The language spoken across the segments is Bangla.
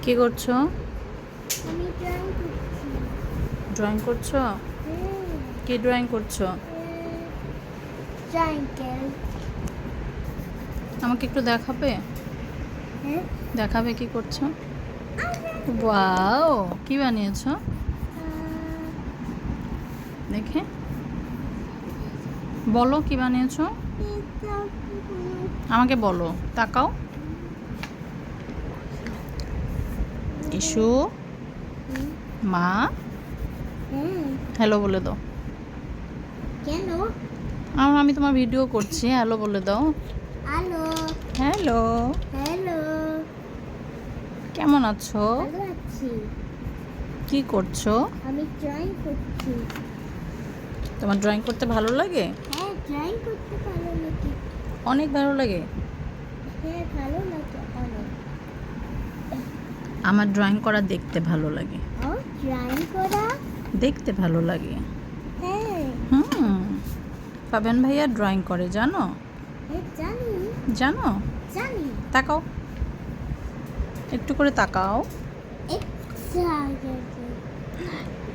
কি করছো? আমি ড্রয়িং করছি। ড্রয়িং করছো? কি ড্রয়িং করছো? ট্রায়াঙ্গেল। আমাকে একটু দেখাবে? হ্যাঁ। দেখাবে কি করছো? ওয়াও, কি বানিয়েছো? দেখে বলো কি বানিয়েছো? আমাকে বলো, তাকাও। ইসু মা হ্যালো বলে দাও। কেন? আমি তোমার ভিডিও করছি, হ্যালো বলে দাও। হ্যালো। Hello, hello. কেমন আছো? ভালো আছি। কি করছো? আমি ড্রয়িং করছি। তোমার ড্রয়িং করতে ভালো লাগে? হ্যাঁ, ড্রয়িং করতে ভালো লাগে। অনেক ভালো লাগে। হ্যাঁ, ভালো লাগে অনেক। আমার ড্রয়িং করা দেখতে ভালো লাগে। ও, ড্রয়িং করা? দেখতে ভালো লাগে। হ্যাঁ। পাবেন ভাইয়া ড্রয়িং করে, জানো? হ্যাঁ, জানি। জানো? জানি। তাকাও, একটু করে তাকাও।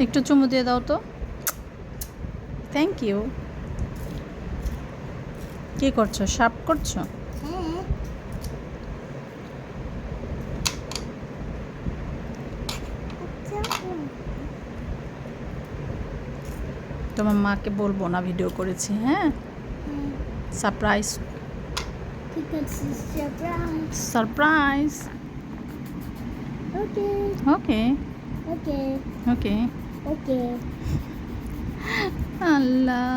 একটু চুমু দিয়ে দাও তো। Thank you. কি করছো, শার্প করছো? হ্যাঁ। তোমার মাকে বলবো না ভিডিও করেছি, হ্যাঁ? সারপ্রাইজ। ঠিক আছে, surprise. Surprise. Okay. Okay okay. Okay. Okay. Allah.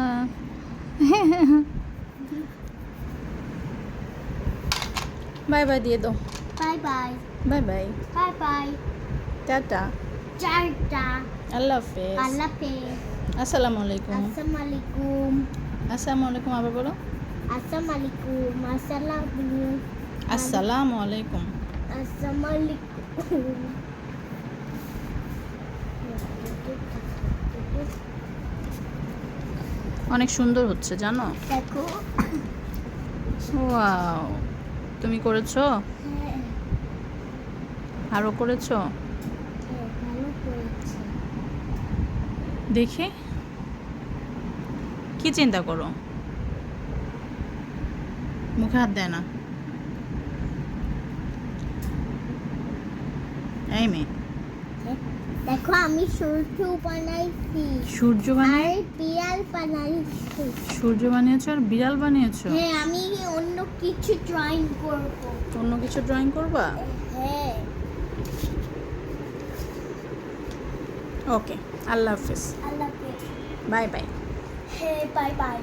Bye bye দিয়ে দাও। Bye bye. Bye bye. Bye bye. Tata. Tata. Allah হাফেজ। আল্লাহ হাফেজ। আসসালামু আলাইকুম। আসসালামু আলাইকুম। আসসালামু আলাইকুম, আবার বলো। আসসালামু আলাইকুম। আসসালামু আলাইকুম। আসসালামু আলাইকুম। অনেক সুন্দর হচ্ছে, জানো? দেখো। ওয়াও, তুমি করেছো? হ্যাঁ। আরো করেছো? হ্যাঁ, ভালো করেছে। দেখি কি চিন্তা করো, মুখে হাত দেয় না। এই মেয়ে, দেখো, আমি সূর্য বানাইছি। সূর্য বানিয়ে আর বিড়াল বানাইছি। সূর্য বানিয়েছো আর বিড়াল বানিয়েছো? হ্যাঁ, আমি অন্য কিছু ড্রয়িং করব। অন্য কিছু ড্রয়িং করবা? হ্যাঁ। ওকে, আল্লাহ হাফেজ। আল্লাহ হাফেজ। Bye bye. হ্যাঁ, বাই বাই।